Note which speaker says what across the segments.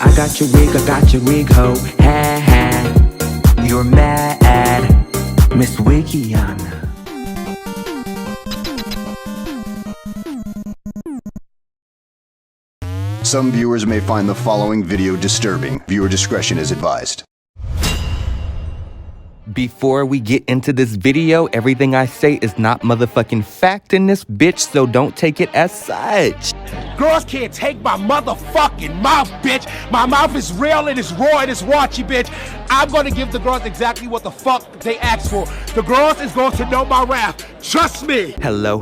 Speaker 1: I got your wig, ho. Ha ha. You're mad, Miss Wigiana.
Speaker 2: Some viewers may find the following video disturbing. Viewer discretion is advised.
Speaker 1: Before we get into this video, everything I say is not motherfucking fact in this bitch, so don't take it as such.
Speaker 3: Girls can't take my motherfucking mouth, bitch. My mouth is real, it is raw, it is raunchy, bitch. I'm gonna give the girls exactly what the fuck they asked for. The girls is going to know my wrath. Trust me.
Speaker 1: Hello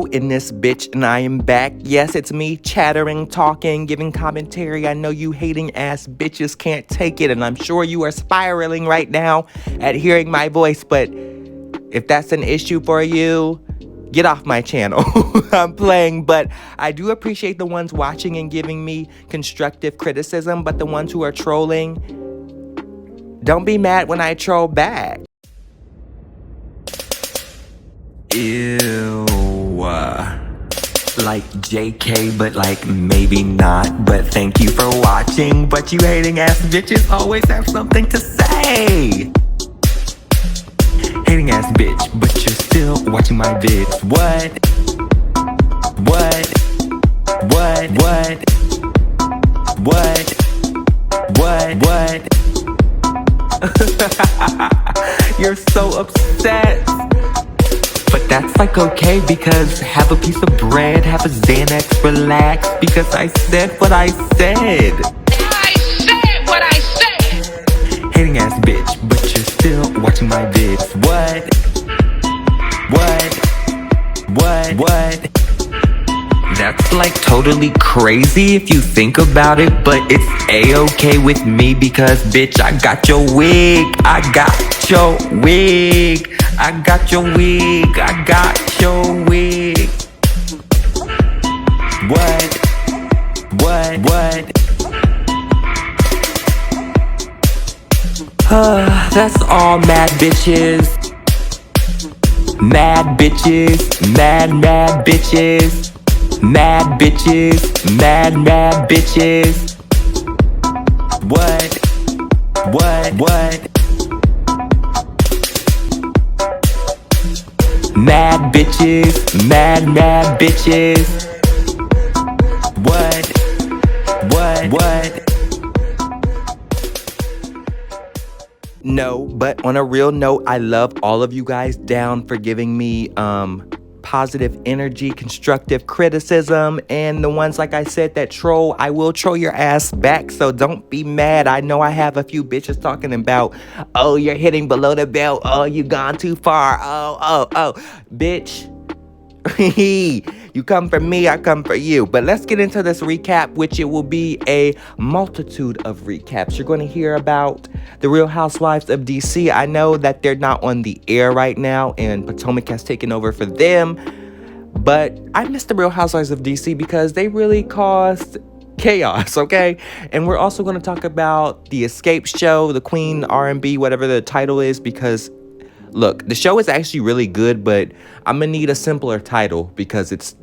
Speaker 1: in this bitch, and I am back. Yes, it's me chattering, talking, giving commentary. I know you hating ass bitches can't take it, and I'm sure you are spiraling right now at hearing my voice, but if that's an issue for you, get off my channel. I'm playing, but I do appreciate the ones watching and giving me constructive criticism, but the ones who are trolling, don't be mad when I troll back. Ew. Like JK, but like maybe not. But thank you for watching. But you hating ass bitches always have something to say. Hating ass bitch, but you're still watching my vids. What? You're so upset. But that's like okay, because have a piece of bread, have a Xanax, relax, because I said what I said.
Speaker 4: I said what I said.
Speaker 1: Hating ass bitch, but you're still watching my vids. What? That's like totally crazy if you think about it, but it's a-okay with me because bitch, I got your wig. I got your wig. I got your wig. I got your wig. What? That's all mad bitches. Mad bitches. Mad bitches. Mad bitches. Mad bitches. What? Mad bitches, mad bitches. What? No, but on a real note, I love all of you guys down for giving me positive energy, constructive criticism, and the ones, like I said, that troll, I will troll your ass back, so don't be mad. I know I have a few bitches talking about, oh, you're hitting below the belt, oh, you gone too far, oh, bitch. You come for me, I come for you. But let's get into this recap, which it will be a multitude of recaps. You're going to hear about the Real Housewives of DC. I know that they're not on the air right now, and Potomac has taken over for them. But I miss the Real Housewives of DC because they really caused chaos, okay? And we're also going to talk about the Escape show, the Queen R&B, whatever the title is, because look, the show is actually really good, but I'm gonna need a simpler title because it's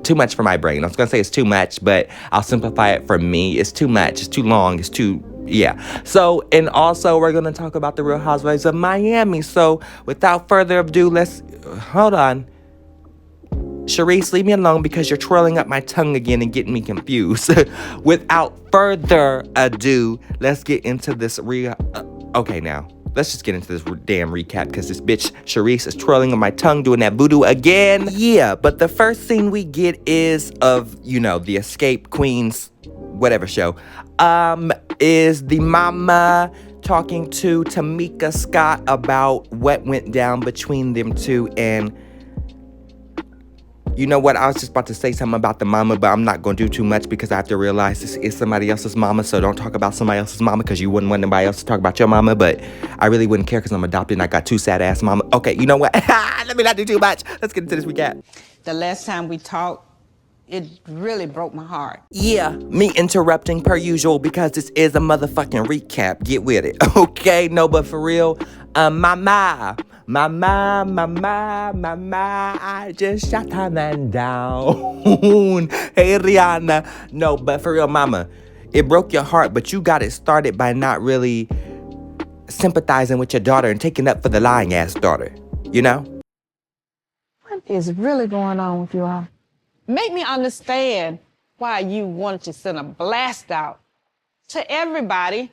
Speaker 1: too much for my brain. I was gonna say it's too much, but I'll simplify it for me. It's too much, it's too long, it's too, yeah. So, and also we're gonna talk about the Real Housewives of Miami. So without further ado, hold on. Charisse, leave me alone because you're twirling up my tongue again and getting me confused. Without further ado, let's get into this okay, now. Let's just get into this damn recap because this bitch Charisse is twirling on my tongue doing that voodoo again. Yeah, but the first scene we get is of, you know, the Escape Queens, whatever show, is the mama talking to Tamika Scott about what went down between them two. And you know what? I was just about to say something about the mama, but I'm not going to do too much because I have to realize this is somebody else's mama. So don't talk about somebody else's mama because you wouldn't want anybody else to talk about your mama. But I really wouldn't care because I'm adopted and I got two sad ass mama. Okay, you know what? Let me not do too much. Let's get into this recap.
Speaker 5: The last time we talked, it really broke my heart.
Speaker 1: Yeah, me interrupting per usual because this is a motherfucking recap. Get with it. Okay, no, but for real, mama, I just shot her man down. Hey, Rihanna. No, but for real, mama, It broke your heart, but you got it started by not really sympathizing with your daughter and taking up for the lying ass daughter, you know?
Speaker 5: What is really going on with you all? Make me understand why you wanted to send a blast out to everybody.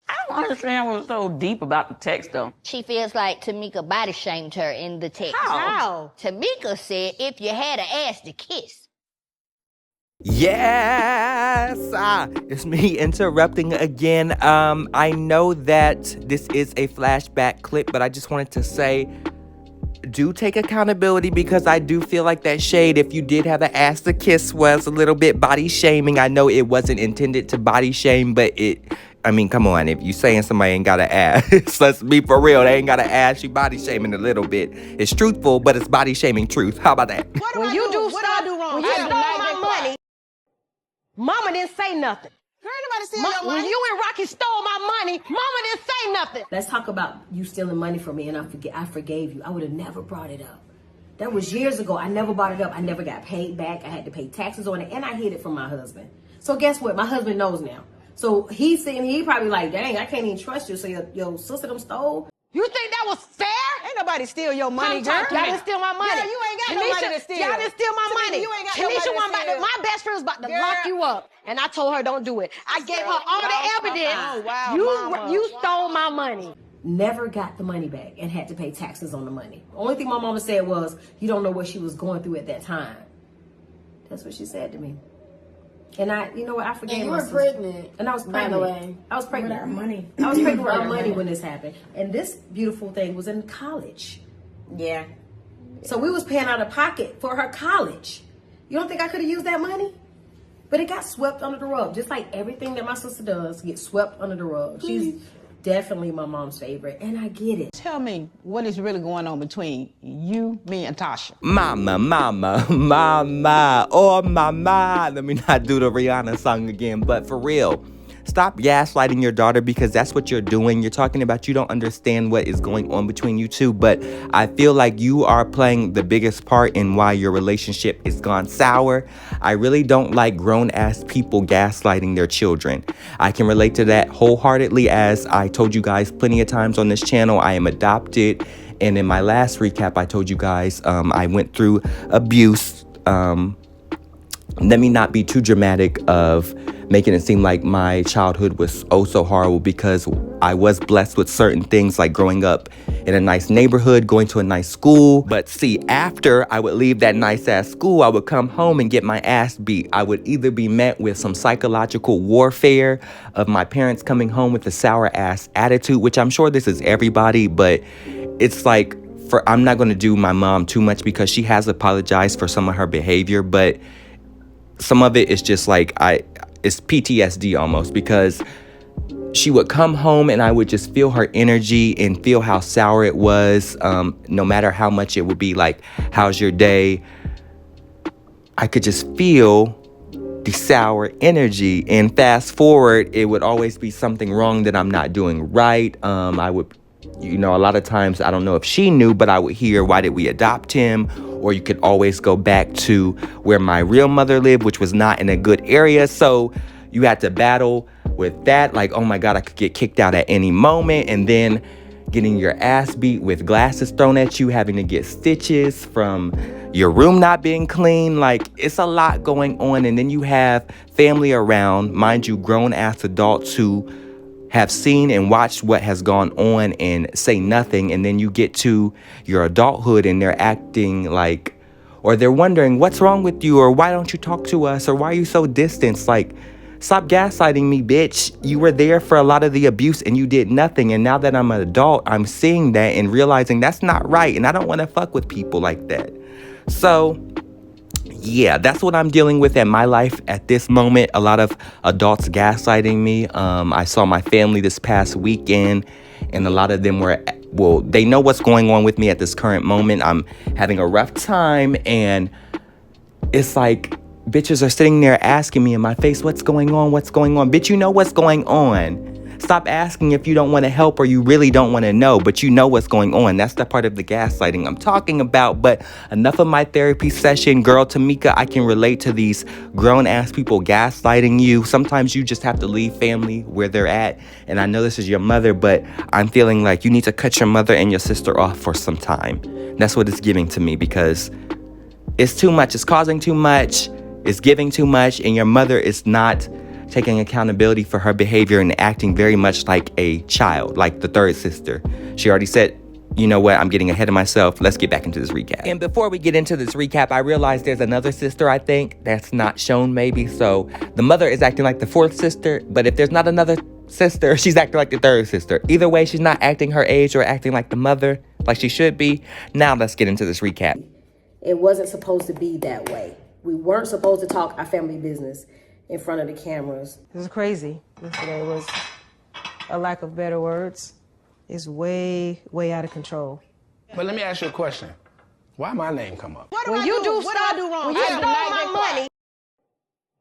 Speaker 6: I don't understand what's so deep about the text, though.
Speaker 7: She feels like Tamika body shamed her in the text.
Speaker 6: How?
Speaker 7: Tamika said if you had an ass to kiss.
Speaker 1: Yes! It's me interrupting again. I know that this is a flashback clip, but I just wanted to say, do take accountability, because I do feel like that shade, if you did have an ass to kiss, was a little bit body shaming. I know it wasn't intended to body shame, but come on, if you saying somebody ain't got an ass, let's be for real, they ain't got an ass, you body shaming a little bit. It's truthful, but it's body shaming truth. How about that?
Speaker 8: What do I do wrong? When you stole my money, Mama didn't say nothing.
Speaker 5: Girl, nobody steal your money.
Speaker 8: When you and Rocky stole my money, Mama didn't say nothing.
Speaker 9: Let's talk about you stealing money from me, and I forgave you. I would have never brought it up. That was years ago. I never brought it up. I never got paid back. I had to pay taxes on it, and I hid it from my husband. So guess what? My husband knows now. So he's sitting, he probably like, dang, I can't even trust you. So your sister them stole.
Speaker 8: You think that was fair?
Speaker 5: Ain't nobody steal your money, girl.
Speaker 8: Y'all didn't steal my money.
Speaker 5: Girl, you ain't got nobody to steal.
Speaker 8: Y'all didn't steal my
Speaker 5: Tanisha,
Speaker 8: money.
Speaker 5: you ain't got
Speaker 8: Tanisha
Speaker 5: nobody to steal.
Speaker 8: my best friend was about to
Speaker 5: Girl.
Speaker 8: lock you up. And I told her don't do it. I gave her all the evidence.
Speaker 5: Oh, wow, Mama.
Speaker 8: You stole my money.
Speaker 9: Never got the money back and had to pay taxes on the money. The only thing my mama said was, you don't know what she was going through at that time. That's what she said to me. And you know what, I forgave her.
Speaker 10: And you were pregnant.
Speaker 9: And I was pregnant.
Speaker 10: By the way.
Speaker 9: I was pregnant.
Speaker 10: With our money.
Speaker 9: I was pregnant with our money when this happened. And this beautiful thing was in college.
Speaker 10: Yeah.
Speaker 9: So we was paying out of pocket for her college. You don't think I could have used that money? But it got swept under the rug. Just like everything that my sister does gets swept under the rug. She's definitely my mom's favorite, and I get it.
Speaker 5: Tell me what is really going on between you, me, and Tasha.
Speaker 1: Mama, oh mama. Let me not do the Rihanna song again, but for real, stop gaslighting your daughter, because that's what you're doing. You're talking about you don't understand what is going on between you two, but I feel like you are playing the biggest part in why your relationship is gone sour. I really don't like grown-ass people gaslighting their children. I can relate to that wholeheartedly. As I told you guys plenty of times on this channel, I am adopted, and in my last recap, I told you guys I went through abuse. Let me not be too dramatic of making it seem like my childhood was oh so horrible, because I was blessed with certain things, like growing up in a nice neighborhood, going to a nice school. But see, after I would leave that nice ass school, I would come home and get my ass beat. I would either be met with some psychological warfare of my parents coming home with a sour ass attitude, which I'm sure this is everybody, but it's like, I'm not going to do my mom too much because she has apologized for some of her behavior, but some of it is just like, it's PTSD almost, because she would come home and I would just feel her energy and feel how sour it was. No matter how much it would be like, how's your day? I could just feel the sour energy. And fast forward, it would always be something wrong that I'm not doing right. I would, a lot of times, I don't know if she knew, but I would hear, why did we adopt him? Or you could always go back to where my real mother lived, which was not in a good area. So you had to battle with that. Like, oh my God, I could get kicked out at any moment. And then getting your ass beat with glasses thrown at you, having to get stitches from your room not being clean. Like, it's a lot going on. And then you have family around, mind you, grown ass adults who have seen and watched what has gone on and say nothing. And then you get to your adulthood and they're acting like, or they're wondering what's wrong with you, or why don't you talk to us, or why are you so distant? Like, stop gaslighting me, bitch. You were there for a lot of the abuse and you did nothing. And now that I'm an adult, I'm seeing that and realizing that's not right. And I don't want to fuck with people like that. So yeah, that's what I'm dealing with in my life at this moment. A lot of adults gaslighting me. I saw my family this past weekend, and a lot of them were, they know what's going on with me at this current moment. I'm having a rough time, and it's like bitches are sitting there asking me in my face, what's going on? What's going on? Bitch, you know what's going on. Stop asking if you don't want to help or you really don't want to know, but you know what's going on. That's the part of the gaslighting I'm talking about. But enough of my therapy session. Girl, Tamika, I can relate to these grown-ass people gaslighting you. Sometimes you just have to leave family where they're at. And I know this is your mother, but I'm feeling like you need to cut your mother and your sister off for some time. That's what it's giving to me, because it's too much. It's causing too much. It's giving too much. And your mother is not taking accountability for her behavior and acting very much like a child, like the third sister. She already said, you know what, I'm getting ahead of myself. Let's get back into this recap. And before we get into this recap, I realized there's another sister, I think, that's not shown maybe. So the mother is acting like the fourth sister, but if there's not another sister, she's acting like the third sister. Either way, she's not acting her age or acting like the mother, like she should be. Now let's get into this recap.
Speaker 9: It wasn't supposed to be that way. We weren't supposed to talk our family business in front of the cameras.
Speaker 8: It was crazy. Yesterday was, a lack of better words, is way, way out of control.
Speaker 3: But let me ask you a question. Why my name come up?
Speaker 8: When you do stuff, when you stole my money,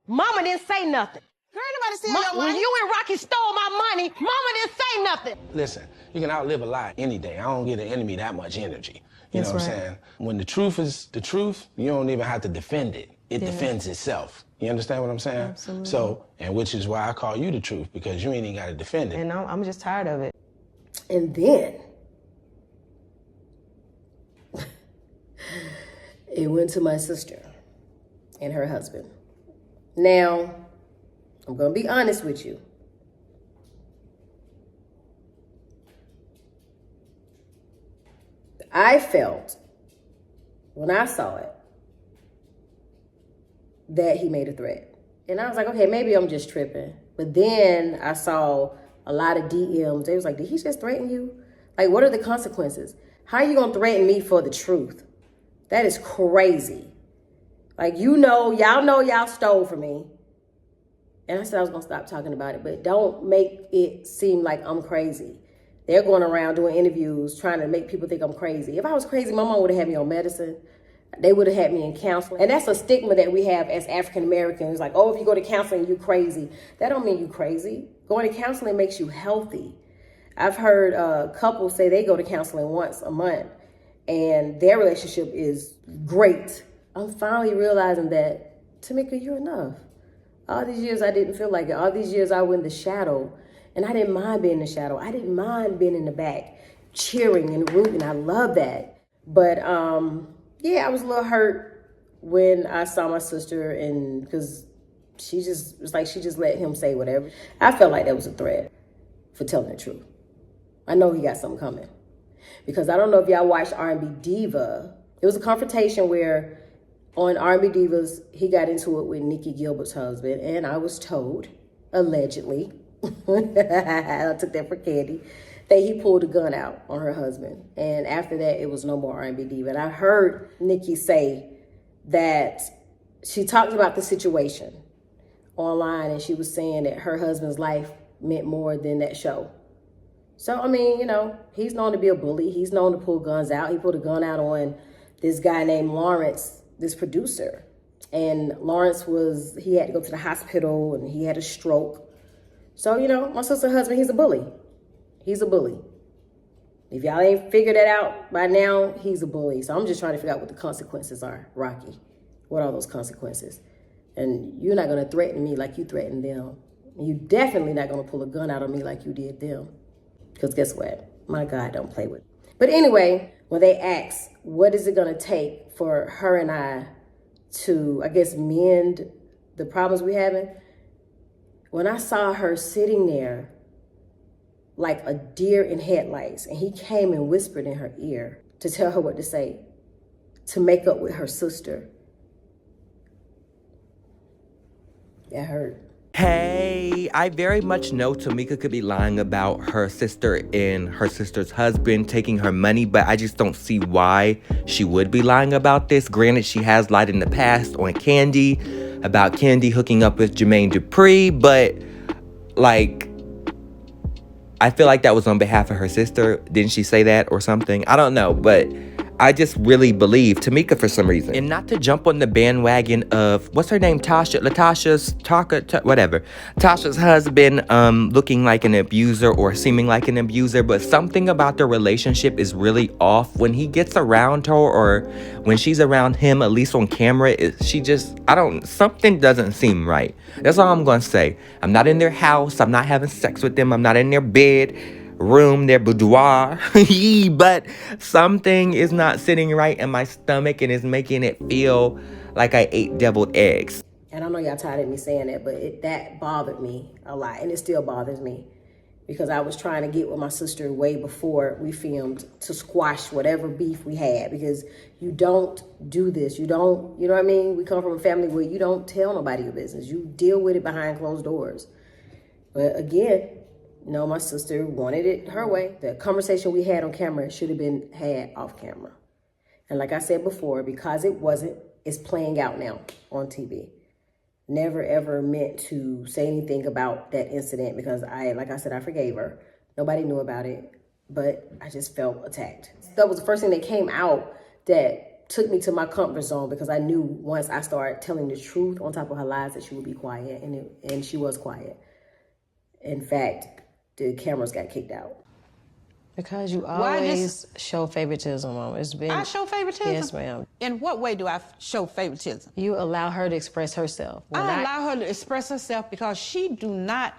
Speaker 8: Mama didn't say nothing.
Speaker 5: Girl, nobody steal your money.
Speaker 8: When you and Rocky stole my money, Mama didn't say nothing.
Speaker 3: Listen, you can outlive a lie any day. I don't give the enemy that much energy. You know what I'm saying? When the truth is the truth, you don't even have to defend it. It defends itself. You understand what I'm saying?
Speaker 8: Absolutely.
Speaker 3: So, and which is why I call you the truth, because you ain't even got to defend it.
Speaker 8: And I'm just tired of it.
Speaker 9: And then it went to my sister and her husband. Now, I'm going to be honest with you. I felt, when I saw it, that he made a threat. And I was like, okay, maybe I'm just tripping. But then I saw a lot of DMs. They was like, did he just threaten you? Like, what are the consequences? How are you going to threaten me for the truth? That is crazy. Like, y'all know y'all stole from me. And I said I was going to stop talking about it, but don't make it seem like I'm crazy. They're going around doing interviews trying to make people think I'm crazy. If I was crazy, my mom would have had me on medicine. They would have had me in counseling. And that's a stigma that we have as African Americans. Like, oh, if you go to counseling, you're crazy. That don't mean you're crazy. Going to counseling makes you healthy. I've heard couples say they go to counseling once a month and their relationship is great. I'm finally realizing that, Tamika, you're enough. All these years I didn't feel like it. All these years I was in the shadow. And I didn't mind being in the shadow. I didn't mind being in the back, cheering and rooting. I love that. But yeah, I was a little hurt when I saw my sister, and because she just let him say whatever. I felt like that was a threat for telling the truth. I know he got something coming. Because I don't know if y'all watched R&B Diva. It was a confrontation where on R&B Divas, he got into it with Nikki Gilbert's husband, and I was told, allegedly, I took that for candy, that he pulled a gun out on her husband. And after that, it was no more R&B Diva. And I heard Nikki say that she talked about the situation online, and she was saying that her husband's life meant more than that show. So, I mean, you know, he's known to be a bully. He's known to pull guns out. He pulled a gun out on this guy named Lawrence, this producer. And Lawrence he had to go to the hospital, and he had a stroke. So, you know, my sister's husband, he's a bully. He's a bully. If y'all ain't figured that out by now, he's a bully. So I'm just trying to figure out what the consequences are, Rocky. What are those consequences? And you're not going to threaten me like you threatened them. And you're definitely not going to pull a gun out on me like you did them. Because guess what? My God don't play with. But anyway, when they asked, what is it going to take for her and I to, I guess, mend the problems we having? When I saw her sitting there like a deer in headlights, and he came and whispered in her ear to tell her what to say, to make up with her sister, that hurt.
Speaker 1: Hey, I very much know Tamika could be lying about her sister and her sister's husband taking her money, but I just don't see why she would be lying about this. Granted, she has lied in the past on Candy, about Candy hooking up with Jermaine Dupri, but like, I feel like that was on behalf of her sister. Didn't she say that or something? I don't know, but I just really believe Tamika for some reason. And not to jump on the bandwagon of, what's her name, Tasha's husband looking like an abuser or seeming like an abuser, but something about their relationship is really off. When he gets around her or when she's around him, at least on camera, something doesn't seem right. That's all I'm gonna say. I'm not in their house, I'm not having sex with them, I'm not in their bed, room, their boudoir, but something is not sitting right in my stomach and is making it feel like I ate deviled eggs.
Speaker 9: And I know y'all tired of me saying that, but that bothered me a lot, and it still bothers me, because I was trying to get with my sister way before we filmed to squash whatever beef we had, because you don't do this. You know what I mean? We come from a family where you don't tell nobody your business. You deal with it behind closed doors. But again, no, my sister wanted it her way. The conversation we had on camera should have been had off camera. And like I said before, because it wasn't, it's playing out now on TV. Never ever meant to say anything about that incident because like I said, I forgave her. Nobody knew about it, but I just felt attacked. That was the first thing that came out that took me to my comfort zone, because I knew once I started telling the truth on top of her lies that she would be quiet, and she was quiet. In fact, the cameras got kicked out.
Speaker 8: Because you always show favoritism, Mom.
Speaker 5: I show favoritism?
Speaker 8: Yes, ma'am.
Speaker 5: In what way do I show favoritism?
Speaker 8: You allow her to express herself.
Speaker 5: I allow her to express herself because she do not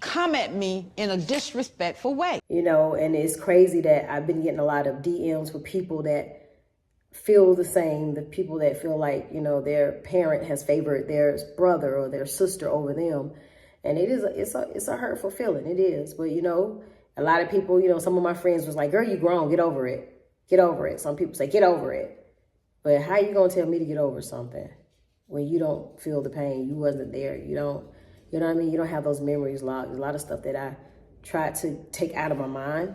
Speaker 5: come at me in a disrespectful way.
Speaker 9: You know, and it's crazy that I've been getting a lot of DMs with people that feel the same, the people that feel like, you know, their parent has favored their brother or their sister over them. And it's a hurtful feeling, it is. But, you know, a lot of people, you know, some of my friends was like, girl, you grown, get over it. Get over it. Some people say, get over it. But how you gonna tell me to get over something when you don't feel the pain? You wasn't there. You know what I mean? You don't have those memories logged. There's a lot of stuff that I tried to take out of my mind.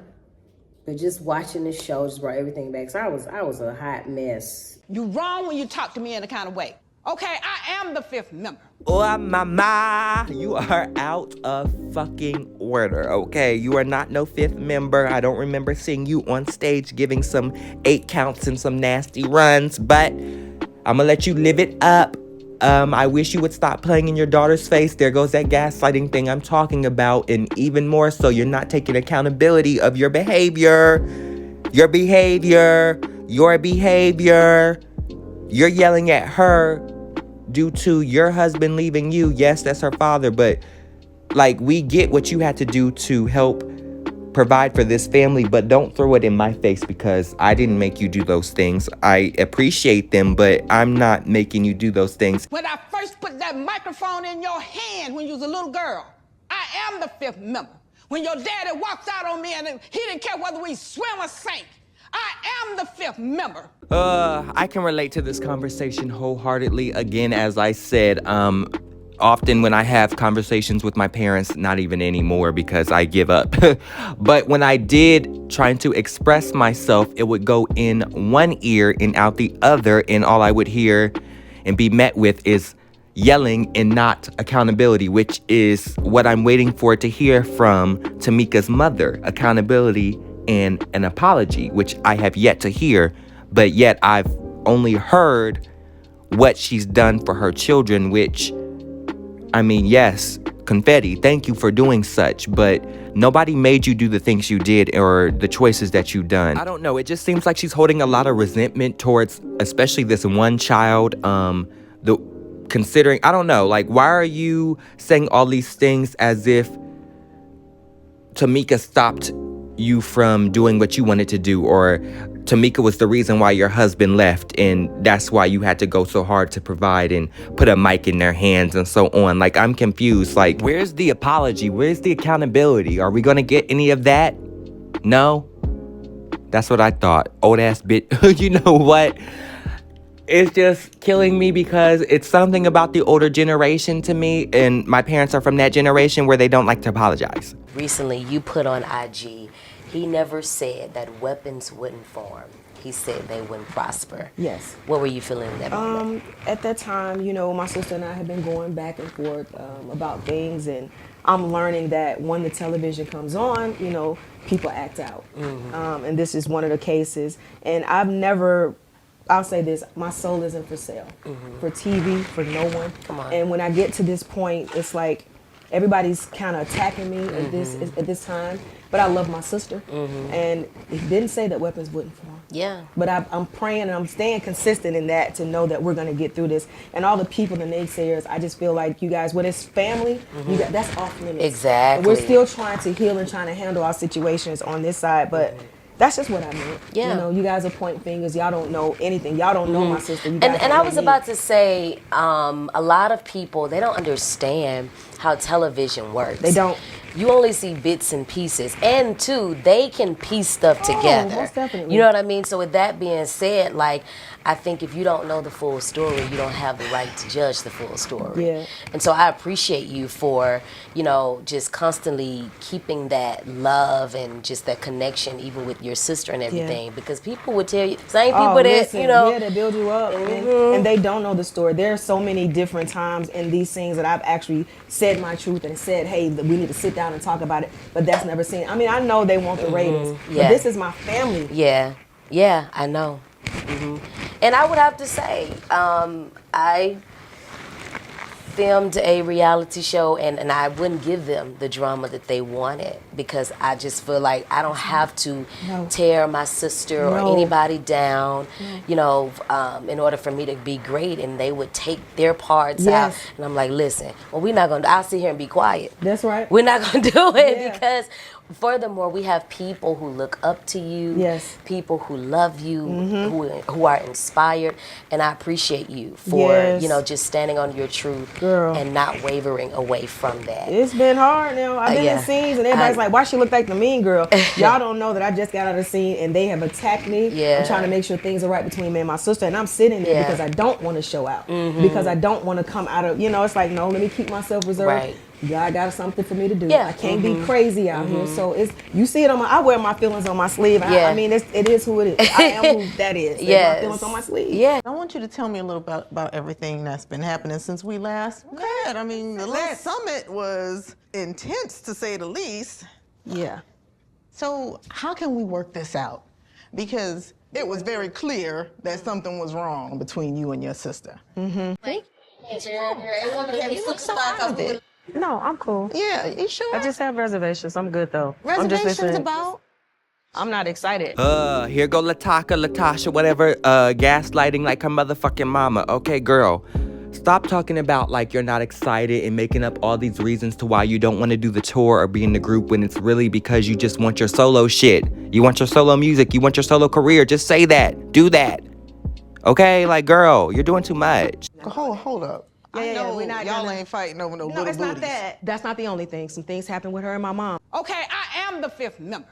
Speaker 9: But just watching this show just brought everything back. So I was a hot mess.
Speaker 5: You wrong when you talk to me in a kind of way. Okay, I am the fifth member.
Speaker 1: Oh, mama, you are out of fucking order, okay? You are not no fifth member. I don't remember seeing you on stage giving some 8 counts and some nasty runs, but I'm gonna let you live it up. I wish you would stop playing in your daughter's face. There goes that gaslighting thing I'm talking about, and even more so, you're not taking accountability of your behavior. Your behavior. You're yelling at her due to your husband leaving you. Yes, that's her father, but like, we get what you had to do to help provide for this family, but don't throw it in my face because I didn't make you do those things. I appreciate them, but I'm not making you do those things.
Speaker 5: When I first put that microphone in your hand when you was a little girl, I am the fifth member. When your daddy walked out on me and he didn't care whether we swim or sank, I am the fifth member.
Speaker 1: I can relate to this conversation wholeheartedly. Again, as I said, often when I have conversations with my parents, not even anymore because I give up. But when I did trying to express myself, it would go in one ear and out the other, and all I would hear and be met with is yelling and not accountability, which is what I'm waiting for to hear from Tamika's mother. Accountability and an apology, which I have yet to hear, but yet I've only heard what she's done for her children, which, I mean, yes, confetti, thank you for doing such, but nobody made you do the things you did or the choices that you've done. I don't know, it just seems like she's holding a lot of resentment towards, especially this one child, considering, I don't know, like, why are you saying all these things as if Tamika stopped you from doing what you wanted to do, or Tamika was the reason why your husband left and that's why you had to go so hard to provide and put a mic in their hands and so on. Like, I'm confused. Like, where's the apology? Where's the accountability? Are we gonna get any of that? No? That's what I thought. Old ass bitch. You know what? It's just killing me because it's something about the older generation to me, and my parents are from that generation where they don't like to apologize.
Speaker 10: Recently, you put on IG, he never said that weapons wouldn't form. he said they wouldn't prosper.
Speaker 8: Yes.
Speaker 10: What were you feeling in that moment?
Speaker 8: At that time, you know, my sister and I had been going back and forth about things, and I'm learning that when the television comes on, you know, people act out. And this is one of the cases. And I'll say this, my soul isn't for sale. For TV, for no one.
Speaker 10: Come on.
Speaker 8: And when I get to this point, it's like everybody's kind of attacking me at this time. But I love my sister. And it didn't say that weapons wouldn't form.
Speaker 10: Yeah.
Speaker 8: But I'm praying and I'm staying consistent in that to know that we're going to get through this. And all the people, the naysayers, I just feel like you guys, when it's family, that's off limits.
Speaker 10: Exactly.
Speaker 8: And we're still trying to heal and trying to handle our situations on this side, but that's just what I meant.
Speaker 10: Yeah.
Speaker 8: You know, you guys are pointing fingers. Y'all don't know anything. Y'all don't know my sister. You guys
Speaker 10: And
Speaker 8: don't
Speaker 10: I
Speaker 8: know
Speaker 10: was
Speaker 8: me.
Speaker 10: about to say, a lot of people, they don't understand how television works.
Speaker 8: They don't.
Speaker 10: You only see bits and pieces. And two, they can piece stuff together.
Speaker 8: Most definitely.
Speaker 10: You know what I mean? So with that being said, like, I think if you don't know the full story, you don't have the right to judge the full story.
Speaker 8: Yeah.
Speaker 10: And so I appreciate you for, you know, just constantly keeping that love and just that connection, even with your sister and everything. Because people would tell you, same people that,
Speaker 8: listen,
Speaker 10: you know.
Speaker 8: Yeah, they build you up. And they don't know the story. There are so many different times in these scenes that I've actually said my truth and said, hey, we need to sit down and talk about it. But that's never seen. I mean, I know they want the ratings.
Speaker 10: Yeah.
Speaker 8: But this is my family.
Speaker 10: Yeah, yeah, I know. And I would have to say, I filmed a reality show, and I wouldn't give them the drama that they wanted, because I just feel like I don't have to tear my sister or anybody down, you know, in order for me to be great, and they would take their parts out. And I'm like, listen, well, we're not going to, I'll sit here and be quiet.
Speaker 8: That's right.
Speaker 10: We're not going to do it because furthermore, we have people who look up to you, people who love you, who are inspired, and I appreciate you for, you know, just standing on your truth and not wavering away from that.
Speaker 8: It's been hard now. I've been in scenes and everybody's like, why she look like the mean girl? Y'all don't know that I just got out of the scene and they have attacked me. I'm trying to make sure things are right between me and my sister, and I'm sitting there because I don't want to show out, because I don't want to come out of, you know, it's like, no, let me keep myself reserved. God got something for me to do. I can't be crazy out here. So it's, you see it on my, I wear my feelings on my sleeve. I mean, it is who it is. I am who that is. My feelings on my sleeve.
Speaker 11: I want you to tell me a little about everything that's been happening since we last met. I mean, the last summit was intense, to say the least.
Speaker 8: Yeah.
Speaker 11: So how can we work this out? Because it was very clear that something was wrong between you and your sister.
Speaker 8: No, I'm cool.
Speaker 11: Yeah, you sure?
Speaker 8: I just have reservations. I'm good though.
Speaker 11: Reservations about?
Speaker 8: I'm not excited.
Speaker 1: Here go Latasha, whatever, gaslighting like her motherfucking mama. Okay, girl, stop talking about like you're not excited and making up all these reasons to why you don't want to do the tour or be in the group, when it's really because you just want your solo shit. You want your solo music, you want your solo career. Just say that, do that. Okay, like, girl, you're doing too much.
Speaker 11: Hold up. Y'all ain't fighting over no little
Speaker 8: it's
Speaker 11: booties.
Speaker 8: not that. That's not the only thing. Some things happened with her and my mom.
Speaker 5: Okay, I am the fifth member.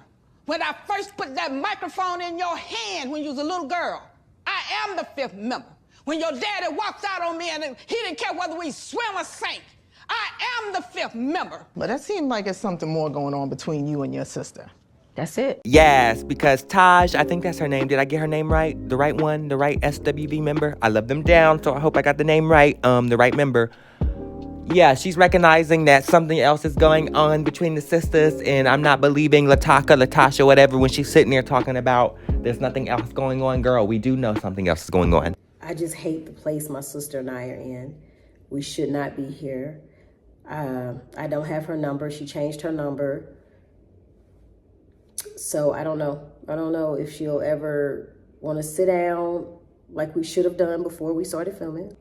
Speaker 5: When I first put that microphone in your hand when you was a little girl, I am the fifth member. When your daddy walked out on me and he didn't care whether we swim or sank, I am the fifth member.
Speaker 11: But that seemed like it's something more going on between you and your sister.
Speaker 8: That's it.
Speaker 1: Yes, because Taj, I think that's her name. Did I get her name right? The right one? The right SWV member? I love them down, so I hope I got the name right. The right member. Yeah, she's recognizing that something else is going on between the sisters, and I'm not believing Latasha, whatever, when she's sitting there talking about there's nothing else going on. Girl, we do know something else is going on.
Speaker 9: I just hate the place my sister and I are in. We should not be here. I don't have her number. She changed her number. So I don't know. I don't know if she'll ever want to sit down like we should have done before we started filming.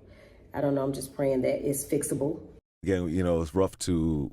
Speaker 9: I don't know. I'm just praying that it's fixable.
Speaker 12: Again, you know, it's rough to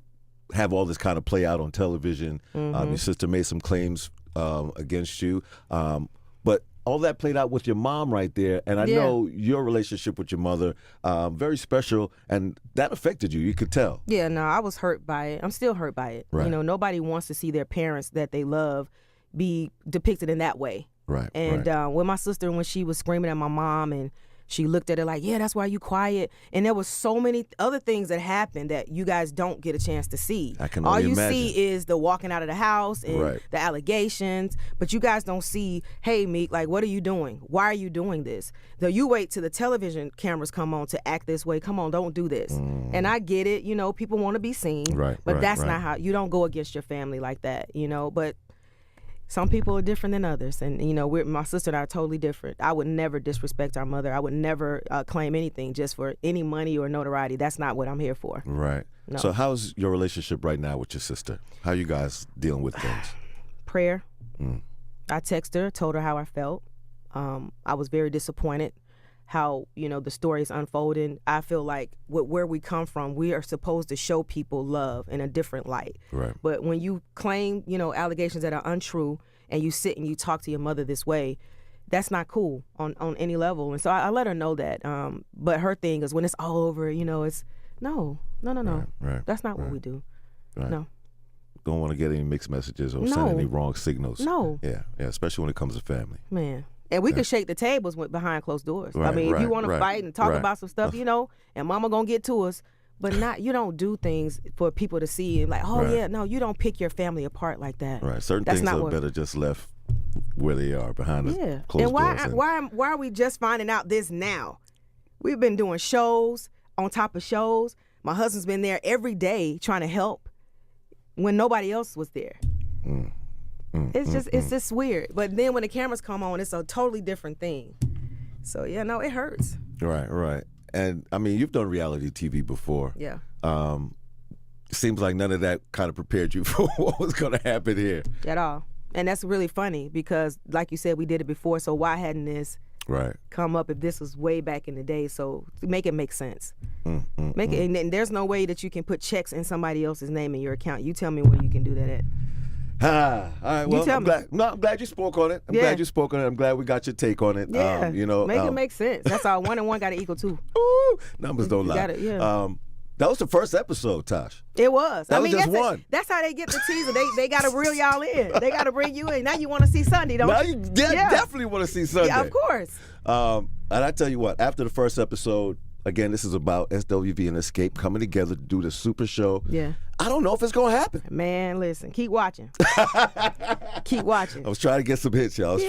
Speaker 12: have all this kind of play out on television. Your sister made some claims against you. But all that played out with your mom right there. And I know your relationship with your mother, very special. And that affected you. You could tell.
Speaker 8: Yeah, no, I was hurt by it. I'm still hurt by it.
Speaker 12: Right.
Speaker 8: You know, nobody wants to see their parents that they love be depicted in that way.
Speaker 12: Right.
Speaker 8: And with my sister, when she was screaming at my mom and She looked at it like, yeah, that's why you quiet. And there was so many other things that happened that you guys don't get a chance to see.
Speaker 12: I can
Speaker 8: All
Speaker 12: only
Speaker 8: you
Speaker 12: imagine.
Speaker 8: see is the walking out of the house and the allegations, but you guys don't see, hey, Meek, like, what are you doing? Why are you doing this? Though you wait till the television cameras come on to act this way. Come on, don't do this. And I get it, you know, people want to be seen, but that's not how, you don't go against your family like that, you know, but some people are different than others, and you know, my sister and I are totally different. I would never disrespect our mother. I would never claim anything just for any money or notoriety. That's not what I'm here for.
Speaker 12: Right.
Speaker 8: No.
Speaker 12: So how's your relationship right now with your sister? How you guys dealing with things?
Speaker 8: Prayer. I texted her, told her how I felt. I was very disappointed how, you know, the story is unfolding. I feel like where we come from, we are supposed to show people love in a different light.
Speaker 12: Right.
Speaker 8: But when you claim, you know, allegations that are untrue and you sit and you talk to your mother this way, that's not cool on any level. And so I let her know that. But her thing is when it's all over, you know, it's no.
Speaker 12: Right.
Speaker 8: That's not what we do.
Speaker 12: Right.
Speaker 8: No.
Speaker 12: Don't want to get any mixed messages or send any wrong signals.
Speaker 8: No.
Speaker 12: Yeah, especially when it comes to family.
Speaker 8: Man. And we could shake the tables behind closed doors. I mean, if you want to fight and talk about some stuff, you know, and mama gonna get to us, but not, you don't do things for people to see and like, oh yeah, no, you don't pick your family apart like that.
Speaker 12: Right. Certain things are better just left where they are behind the closed doors.
Speaker 8: And why are we just finding out this now? We've been doing shows on top of shows. My husband's been there every day trying to help when nobody else was there. It's just weird. But then when the cameras come on, it's a totally different thing. So yeah, no, it hurts.
Speaker 12: Right. And I mean, you've done reality TV before.
Speaker 8: Yeah.
Speaker 12: Seems like none of that kind of prepared you for what was going to happen here.
Speaker 8: At all. And that's really funny because, like you said, we did it before. So why hadn't this come up if this was way back in the day? So make it make sense. Make it, and there's no way that you can put checks in somebody else's name in your account. You tell me where you can do that at.
Speaker 12: All right. Well, I'm glad you spoke on it. I'm glad you spoke on it. I'm glad we got your take on it.
Speaker 8: Yeah.
Speaker 12: You know,
Speaker 8: make it make sense. That's all. 1 and 1 got to equal 2.
Speaker 12: Ooh, numbers don't lie.
Speaker 8: Yeah.
Speaker 12: That was the first episode, Tosh.
Speaker 8: It was.
Speaker 12: That was just one.
Speaker 8: That's how they get the teaser. They got to reel y'all in. They got to bring you in. Now you want to see Sunday, don't you?
Speaker 12: Now you definitely want to see Sunday.
Speaker 8: Yeah, of course.
Speaker 12: And I tell you what, after the first episode, again, this is about SWV and Escape coming together to do the super show.
Speaker 8: Yeah.
Speaker 12: I don't know if it's going to happen.
Speaker 8: Man, listen, keep watching. Keep watching.
Speaker 12: I was trying to get some hits, y'all.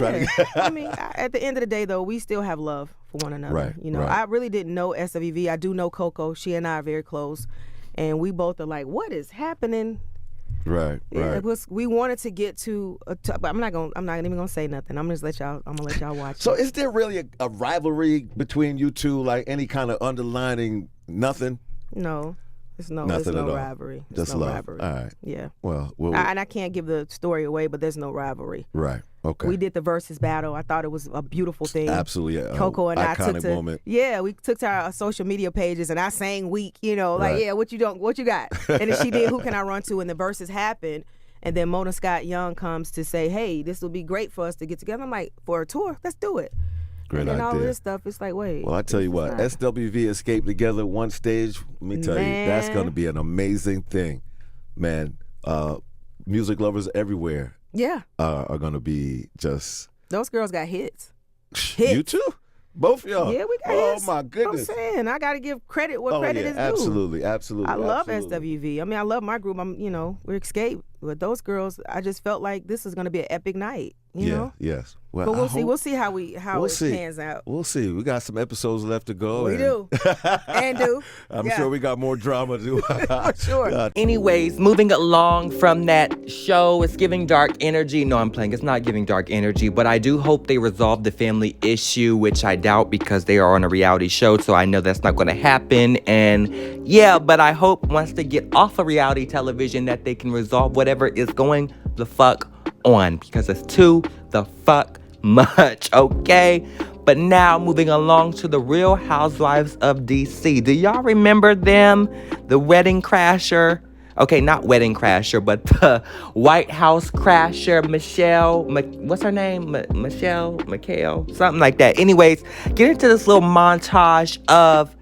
Speaker 8: I mean, at the end of the day, though, we still have love for one another.
Speaker 12: Right.
Speaker 8: You know, I really didn't know SWV. I do know Coco. She and I are very close. And we both are like, what is happening?
Speaker 12: Right.
Speaker 8: It was. We wanted to get to. But I'm not even gonna say nothing. I'm gonna let y'all watch.
Speaker 12: So, is there really a rivalry between you two? Like any kind of underlining nothing?
Speaker 8: No. There's no rivalry.
Speaker 12: Just
Speaker 8: no
Speaker 12: love.
Speaker 8: Rivalry.
Speaker 12: All right.
Speaker 8: Yeah.
Speaker 12: Well,
Speaker 8: and I can't give the story away, but there's no rivalry.
Speaker 12: Right. Okay.
Speaker 8: We did the versus battle. I thought it was a beautiful thing.
Speaker 12: Absolutely.
Speaker 8: Coco and I took to
Speaker 12: moment.
Speaker 8: Yeah, we took to our social media pages and I sang weak, you know, like yeah, what you got? And then she did Who Can I Run To? And the verses happened. And then Mona Scott Young comes to say, hey, this will be great for us to get together. I'm like, for a tour, let's do it.
Speaker 12: Great
Speaker 8: and
Speaker 12: idea.
Speaker 8: all this stuff, it's like, wait.
Speaker 12: Well, I tell you what, SWV Escape together one stage, let me tell you, that's going to be an amazing thing. Man, music lovers everywhere are going to be just...
Speaker 8: Those girls got hits.
Speaker 12: You too? Both of y'all?
Speaker 8: Yeah, we got hits.
Speaker 12: Oh, my goodness.
Speaker 8: I'm saying, I got to give credit where credit is due.
Speaker 12: Absolutely.
Speaker 8: I love SWV. I mean, I love my group. We're Escape. With those girls, I just felt like this is going to be an epic night. You know?
Speaker 12: Yes.
Speaker 8: Well, but we'll see. We'll see how it pans out.
Speaker 12: We'll see. We got some episodes left to go.
Speaker 8: We do.
Speaker 12: I'm sure we got more drama to do.
Speaker 8: For sure.
Speaker 1: Anyways, moving along from that show, it's giving dark energy. No, I'm playing. It's not giving dark energy, but I do hope they resolve the family issue, which I doubt because they are on a reality show, so I know that's not going to happen. And yeah, but I hope once they get off of reality television that they can resolve whatever is going the fuck on, because it's too the fuck much, okay? But now moving along to the Real Housewives of DC. Do y'all remember them? The Wedding Crasher. Okay, not Wedding Crasher, but the White House Crasher, Michelle, what's her name? Mikhail, something like that. Anyways, get into this little montage of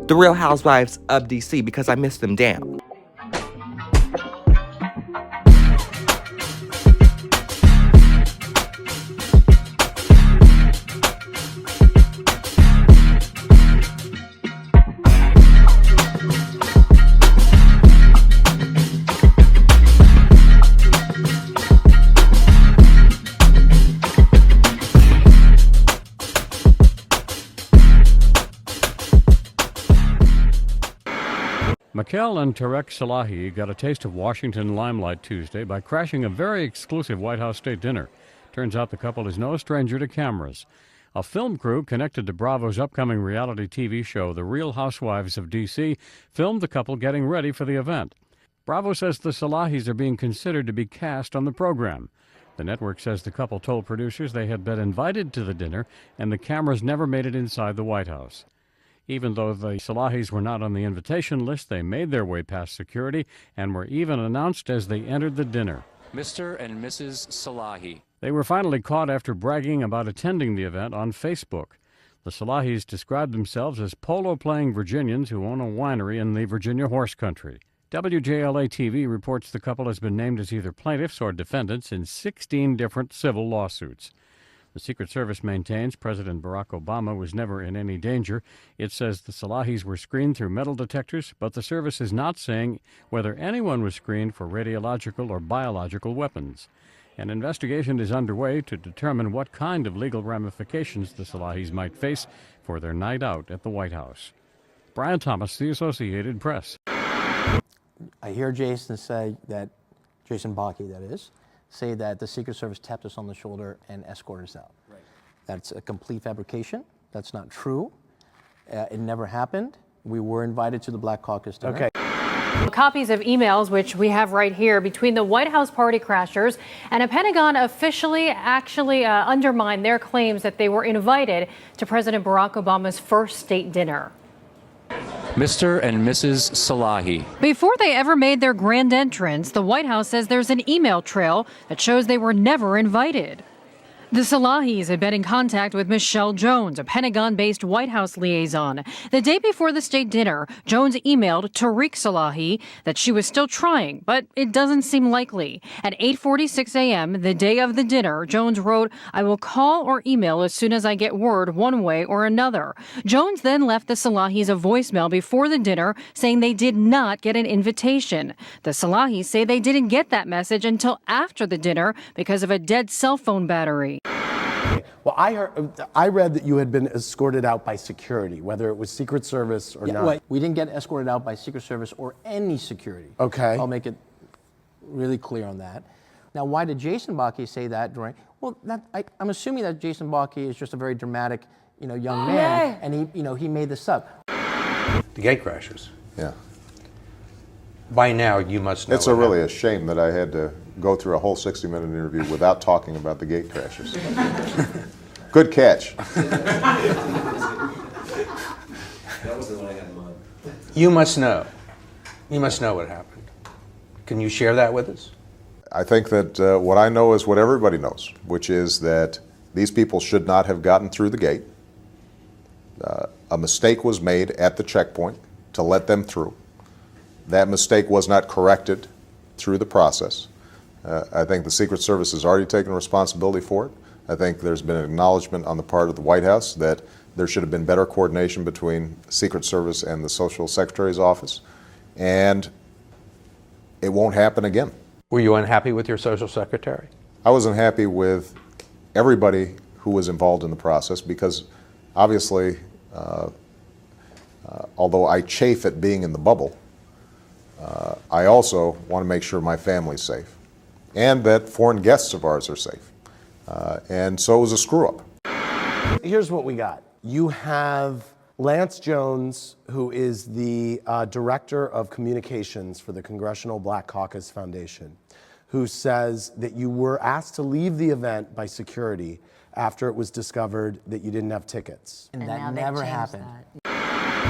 Speaker 1: the Real Housewives of DC because I missed them down.
Speaker 13: Raquel and Tarek Salahi got a taste of Washington limelight Tuesday by crashing a very exclusive White House state dinner. Turns out the couple is no stranger to cameras. A film crew connected to Bravo's upcoming reality TV show, The Real Housewives of DC, filmed the couple getting ready for the event. Bravo says the Salahis are being considered to be cast on the program. The network says the couple told producers they had been invited to the dinner and the cameras never made it inside the White House. Even though the Salahis were not on the invitation list, they made their way past security and were even announced as they entered the dinner.
Speaker 14: Mr. and Mrs. Salahi.
Speaker 13: They were finally caught after bragging about attending the event on Facebook. The Salahis described themselves as polo-playing Virginians who own a winery in the Virginia horse country. WJLA-TV reports the couple has been named as either plaintiffs or defendants in 16 different civil lawsuits. The Secret Service maintains President Barack Obama was never in any danger. It says the Salahis were screened through metal detectors, but the service is not saying whether anyone was screened for radiological or biological weapons. An investigation is underway to determine what kind of legal ramifications the Salahis might face for their night out at the White House. Brian Thomas, The Associated Press.
Speaker 15: I hear Jason say that, Jason Bakke that is, say that the Secret Service tapped us on the shoulder and escorted us out. Right. That's a complete fabrication. That's not true. It never happened. We were invited to the Black Caucus dinner.
Speaker 16: Okay. Copies of emails, which we have right here, between the White House party crashers and a Pentagon officially undermined their claims that they were invited to President Barack Obama's first state dinner.
Speaker 14: Mr. and Mrs. Salahi.
Speaker 16: Before they ever made their grand entrance, the White House says there's an email trail that shows they were never invited. The Salahis had been in contact with Michelle Jones, a Pentagon-based White House liaison. The day before the state dinner, Jones emailed Tariq Salahi that she was still trying, but it doesn't seem likely. At 8:46 a.m., the day of the dinner, Jones wrote, "I will call or email as soon as I get word one way or another." Jones then left the Salahis a voicemail before the dinner saying they did not get an invitation. The Salahis say they didn't get that message until after the dinner because of a dead cell phone battery.
Speaker 17: Well, I read that you had been escorted out by security, whether it was Secret Service or not.
Speaker 15: Wait, we didn't get escorted out by Secret Service or any security.
Speaker 17: Okay.
Speaker 15: I'll make it really clear on that. Now, why did Jason Bakke say that during? Well, I'm assuming that Jason Bakke is just a very dramatic, young man, and he made this up.
Speaker 18: The gate crashers.
Speaker 2: Yeah.
Speaker 18: By now, you must know.
Speaker 2: It's really a shame that I had to go through a whole 60-minute interview without talking about the gate crashers. Good catch.
Speaker 18: That was the one I had in mind. You must know. You must know what happened. Can you share that with us?
Speaker 2: I think that what I know is what everybody knows, which is that these people should not have gotten through the gate. A mistake was made at the checkpoint to let them through. That mistake was not corrected through the process. I think the Secret Service has already taken responsibility for it. I think there's been an acknowledgement on the part of the White House that there should have been better coordination between Secret Service and the Social Secretary's office, and it won't happen again.
Speaker 18: Were you unhappy with your Social Secretary?
Speaker 2: I wasn't happy with everybody who was involved in the process because obviously, although I chafe at being in the bubble, I also want to make sure my family's safe and that foreign guests of ours are safe. And so it was a screw-up.
Speaker 17: Here's what we got. You have Lance Jones, who is the Director of Communications for the Congressional Black Caucus Foundation, who says that you were asked to leave the event by security after it was discovered that you didn't have tickets.
Speaker 15: And that never happened.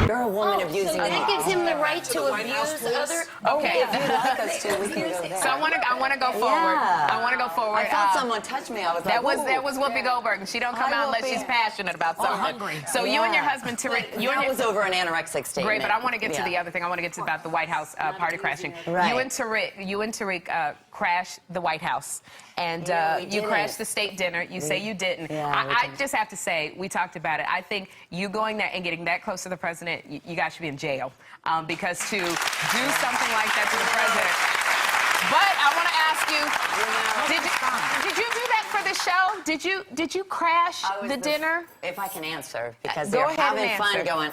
Speaker 19: You're a woman abusing
Speaker 7: so that gives him the right to abuse other.
Speaker 19: Okay. If you'd like us to, we can go there.
Speaker 20: So I want to go forward.
Speaker 19: Yeah.
Speaker 20: I want to go forward.
Speaker 19: I felt someone touch me. I was
Speaker 20: that
Speaker 19: like,
Speaker 20: that was Whoopi Goldberg. She don't come out unless she's passionate about something.
Speaker 19: Hungry.
Speaker 20: So you and your husband, Tariq.
Speaker 19: That was over an anorexic statement.
Speaker 20: Great, but I want to get to the other thing. I want to get to about the White House party crashing.
Speaker 19: Right.
Speaker 20: You and Tariq crashed the White House, and you crashed the state dinner. You say you didn't. I just have to say, we talked about it. I think you going there and getting that close to the president, you guys should be in jail because to do something like that to the president. But I want to ask you, did you do that for the show? Did you crash the dinner?
Speaker 19: If I can answer, because
Speaker 20: Go
Speaker 19: they're
Speaker 20: ahead and
Speaker 19: having fun
Speaker 20: answer.
Speaker 19: going,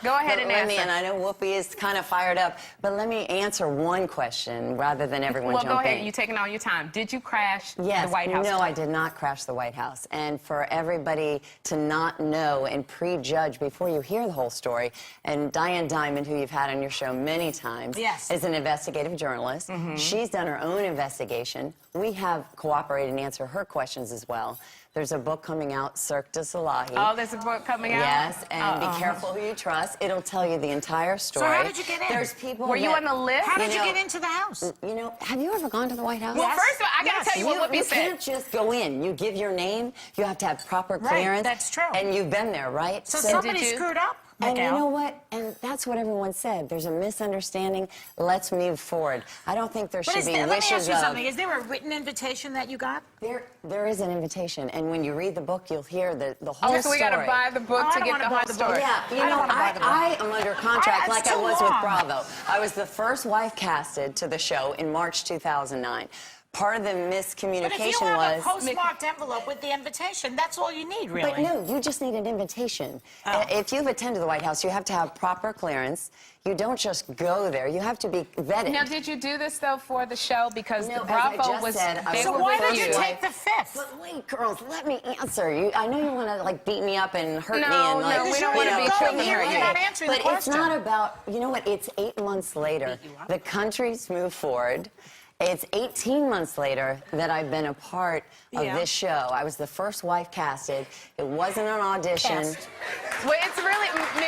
Speaker 20: Go ahead and answer.
Speaker 19: And I know Whoopi is kind of fired up, but let me answer one question rather than everyone
Speaker 20: Well,
Speaker 19: jump
Speaker 20: go ahead.
Speaker 19: in.
Speaker 20: You're taking all your time. Did you crash the
Speaker 19: Yes,
Speaker 20: White House?
Speaker 19: no, I did not crash the White House. And for everybody to not know and prejudge before you hear the whole story, and Diane Diamond, who you've had on your show many times, is an investigative journalist. She's done her own investigation. We have cooperated and answered her questions as well. There's a book coming out, Cirque du Soleil.
Speaker 20: Oh, there's a book coming out?
Speaker 19: Yes, and be careful who you trust. It'll tell you the entire story.
Speaker 21: So how did you get in?
Speaker 19: There's people
Speaker 20: Were you
Speaker 19: that-
Speaker 20: on the list?
Speaker 21: How did you get into the house?
Speaker 19: You know, have you ever gone to the White House?
Speaker 20: Well, first of all, I got to tell you what Whoopi
Speaker 19: You
Speaker 20: said.
Speaker 19: can't just go in. You give your name. You have to have proper
Speaker 21: Right,
Speaker 19: clearance.
Speaker 21: that's true.
Speaker 19: And you've been there, right?
Speaker 21: So somebody screwed up,
Speaker 19: And you
Speaker 21: Miguel.
Speaker 19: know what? And that's what everyone said. There's a misunderstanding. Let's move forward. I don't think there
Speaker 21: But
Speaker 19: should be
Speaker 21: let me
Speaker 19: wishes
Speaker 21: ask you
Speaker 19: of...
Speaker 21: something. Is there a written invitation that you got?
Speaker 19: There is an invitation, and when you read the book, you'll hear the whole
Speaker 20: Okay, so
Speaker 19: story.
Speaker 20: we got to buy the book to get the whole story.
Speaker 19: Yeah, you know, I am under contract like I was with Bravo. I was the first wife casted to the show in March 2009. Part of the miscommunication
Speaker 21: But if you have
Speaker 19: was...
Speaker 21: a postmarked envelope with the invitation, that's all you need, really.
Speaker 19: But no, you just need an invitation. If you've attended the White House, you have to have proper clearance. You don't just go there. You have to be vetted.
Speaker 20: Now, did you do this, though, for the show? Because
Speaker 19: No,
Speaker 20: the
Speaker 19: as I
Speaker 20: Bravo
Speaker 19: just
Speaker 20: was...
Speaker 19: said, I
Speaker 20: they
Speaker 19: was
Speaker 20: were
Speaker 19: with
Speaker 20: for
Speaker 19: you.
Speaker 20: you.
Speaker 21: Take the fifth.
Speaker 19: But wait, girls, let me answer. I know you want to like beat me up and hurt me
Speaker 20: No,
Speaker 19: and like
Speaker 20: no, we don't want to be
Speaker 19: kill
Speaker 20: killed
Speaker 19: me.
Speaker 20: here.
Speaker 21: You're not answering the
Speaker 19: But it's
Speaker 21: question.
Speaker 19: not about. You know what? It's 8 months later. The country's moved forward. It's 18 months later that I've been a part of this show. I was the first wife casted. It wasn't an audition.
Speaker 20: Well, it's really...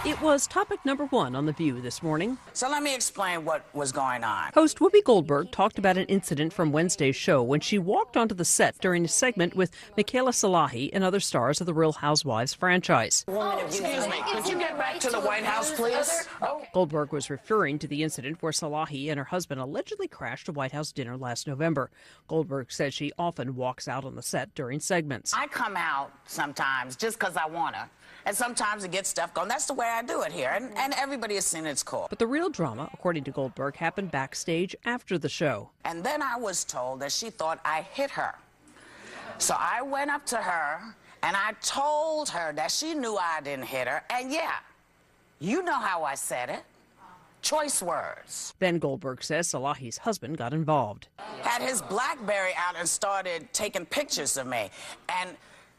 Speaker 22: It was topic number 1 on The View this morning.
Speaker 21: So let me explain what was going on.
Speaker 22: Host Whoopi Goldberg talked about an incident from Wednesday's show when she walked onto the set during a segment with Michaela Salahi and other stars of the Real Housewives franchise.
Speaker 21: Excuse me, could you get back to the White House, please?
Speaker 22: Goldberg was referring to the incident where Salahi and her husband allegedly crashed a White House dinner last November. Goldberg says she often walks out on the set during segments.
Speaker 21: I come out sometimes just because I want to. And sometimes to get stuff going. That's the way I do it here. And everybody has seen it's cool.
Speaker 22: But the real drama, according to Goldberg, happened backstage after the show.
Speaker 21: And then I was told that she thought I hit her. So I went up to her and I told her that she knew I didn't hit her. And yeah, you know how I said it. Choice words.
Speaker 22: Then Goldberg says Salahi's husband got involved.
Speaker 21: Had his BlackBerry out and started taking pictures of me. And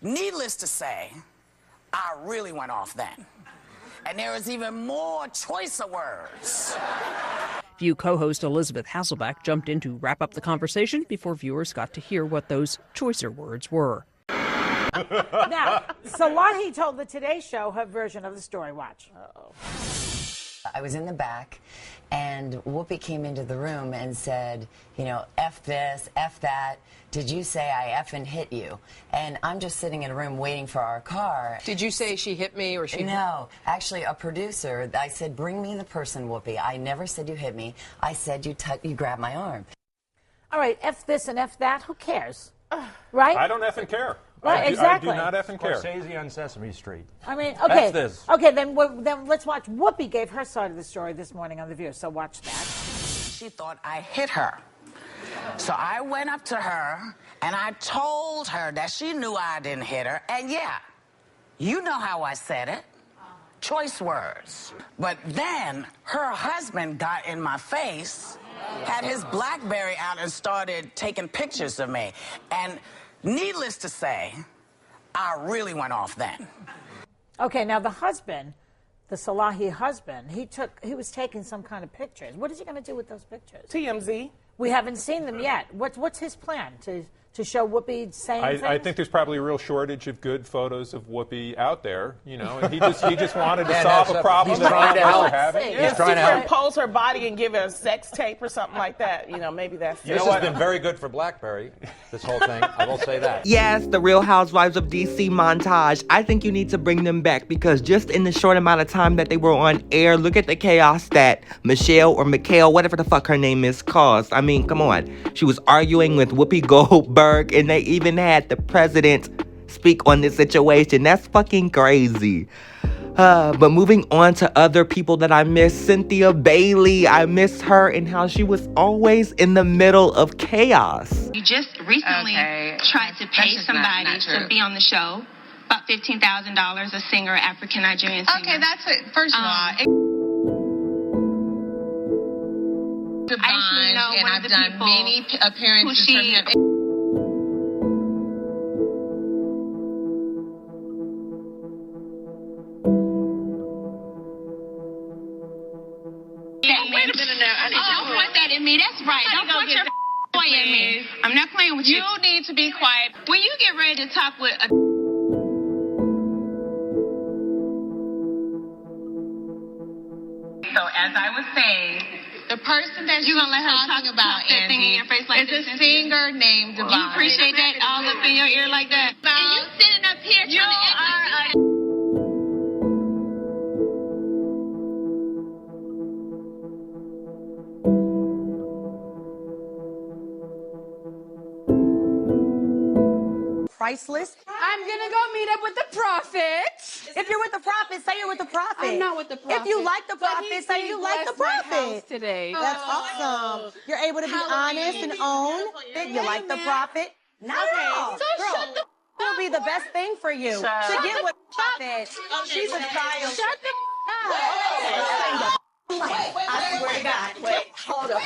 Speaker 21: needless to say, I really went off then. And there was even more choice of words.
Speaker 22: View co-host Elizabeth Hasselbeck jumped in to wrap up the conversation before viewers got to hear what those choicer words were.
Speaker 23: Now, Salahi told the Today Show her version of the story. Watch.
Speaker 19: I was in the back, and Whoopi came into the room and said, you know, F this, F that. Did you say I effing hit you? And I'm just sitting in a room waiting for our car.
Speaker 24: Did you say she hit me or she...
Speaker 19: No, actually, a producer, I said, bring me the person, Whoopi. I never said you hit me. I said you grabbed my arm.
Speaker 23: All right, F this and F that. Who cares? Right?
Speaker 25: I don't effing care.
Speaker 23: Right, exactly.
Speaker 25: I do not effing care.
Speaker 26: Scorsese on Sesame Street.
Speaker 23: I mean, okay.
Speaker 26: F this.
Speaker 23: Okay, then let's watch. Whoopi gave her side of the story this morning on The View, so watch that.
Speaker 21: She thought I hit her. So I went up to her and I told her that she knew I didn't hit her. And yeah, you know how I said it. Choice words. But then her husband got in my face, had his BlackBerry out and started taking pictures of me. And needless to say, I really went off then.
Speaker 23: Okay, now the husband, the Salahi husband, he was taking some kind of pictures. What is he going to do with those pictures?
Speaker 27: TMZ.
Speaker 23: We haven't seen them yet. What's his plan? To show Whoopi saying things?
Speaker 25: I think there's probably a real shortage of good photos of Whoopi out there, you know, and he just wanted to solve a problem that all of us are having.
Speaker 27: He's trying to superimpose her body and give her a sex tape or something like that. You know, maybe that's...
Speaker 26: This has been very good for BlackBerry, this whole thing. I will say that.
Speaker 1: Yes, the Real Housewives of DC montage. I think you need to bring them back because just in the short amount of time that they were on air, look at the chaos that Michelle or Mikhail, whatever the fuck her name is, caused. I mean, come on. She was arguing with Whoopi Goldberg, and they even had the president speak on this situation. That's fucking crazy. But moving on to other people that I miss, Cynthia Bailey. I miss her and how she was always in the middle of chaos.
Speaker 3: You just recently tried to pay somebody to be on the show. About $15,000, a singer, African-Nigerian singer. Okay, that's it. First of all, I actually know and I've done many appearances from him. Wait a minute now. Don't point that at me. That's right. Don't point your boy at me. I'm not playing with you. You need to be quiet. When you get ready to talk with a... So as I was saying, the person that you're gonna let her talk about, Angie, is a singer named Devon. You appreciate that all up in your ear like that? And you sitting up here trying to act like
Speaker 4: priceless. I'm gonna go meet up with the prophet. If you're with the prophet, say you're with the prophet. I'm not with the prophet. If you like the prophet, say you like the prophet.
Speaker 24: Today.
Speaker 4: That's awesome. You're able to be honest and own that you like the prophet. Not at all. So shut the It'll be the best thing for you to get with the prophet. She's a child. Shut the up. I swear to God. Wait, hold up.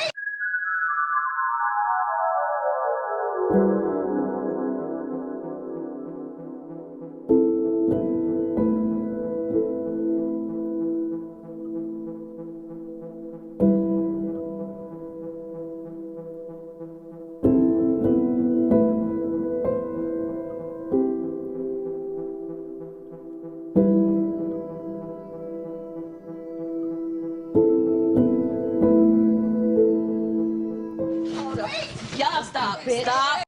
Speaker 4: Y'all stop, bitch. Stop.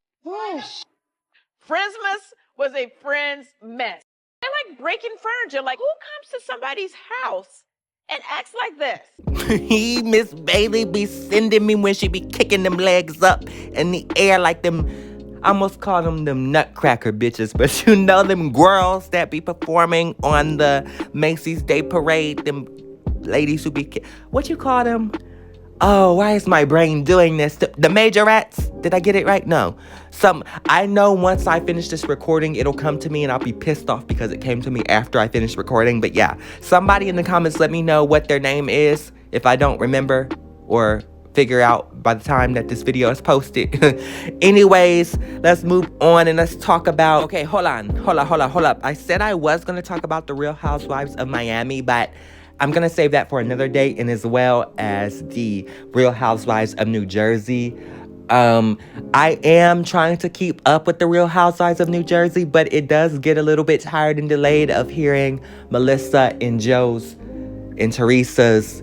Speaker 27: Friendsmas was a friend's mess. They're like breaking furniture. Like, who comes to somebody's house and acts like this?
Speaker 1: Miss Bailey be sending me when she be kicking them legs up in the air like them, I almost call them nutcracker bitches, but you know them girls that be performing on the Macy's Day Parade, them ladies who be, what you call them? Oh, why is my brain doing this? The majorettes? Did I get it right? No. I know once I finish this recording, it'll come to me and I'll be pissed off because it came to me after I finished recording. But yeah, somebody in the comments let me know what their name is if I don't remember or figure out by the time that this video is posted. Anyways, let's move on and let's talk about, okay, hold up. I said I was going to talk about the Real Housewives of Miami, but I'm going to save that for another day, and as well as the Real Housewives of New Jersey. I am trying to keep up with the Real Housewives of New Jersey, but it does get a little bit tired and delayed of hearing Melissa and Joe's and Teresa's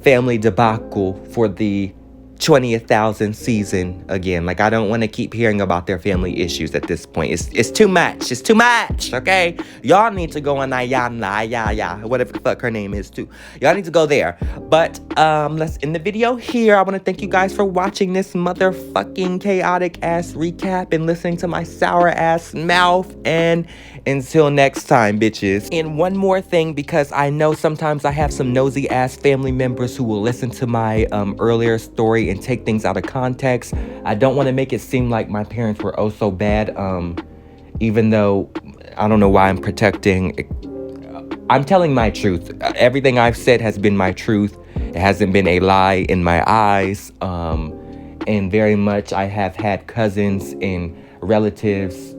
Speaker 1: family debacle for the 20,000th season again. Like, I don't want to keep hearing about their family issues at this point. It's too much. It's too much, okay? Y'all need to go on Ayana, whatever the fuck her name is, too. Y'all need to go there. But let's end the video here. I want to thank you guys for watching this motherfucking chaotic-ass recap and listening to my sour-ass mouth. And until next time, bitches. And one more thing, because I know sometimes I have some nosy-ass family members who will listen to my earlier story and take things out of context. I don't want to make it seem like my parents were oh so bad, even though I don't know why I'm protecting. I'm telling my truth. Everything I've said has been my truth. It hasn't been a lie in my eyes. And very much I have had cousins and relatives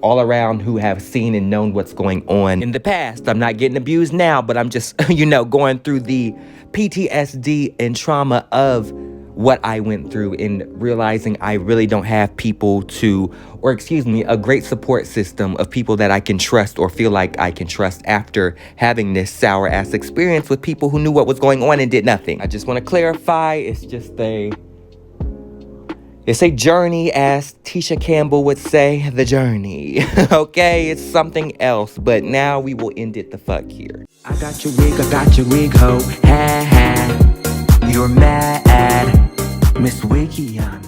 Speaker 1: all around who have seen and known what's going on in the past. I'm not getting abused now, but I'm just, going through the PTSD and trauma of what I went through and realizing I really don't have people a great support system of people that I can trust or feel like I can trust after having this sour ass experience with people who knew what was going on and did nothing. I just want to clarify, it's a journey, as Tisha Campbell would say, the journey. Okay, it's something else, but now we will end it the fuck here. I got your wig, ho, ha ha. You're mad, Miss Wiggy on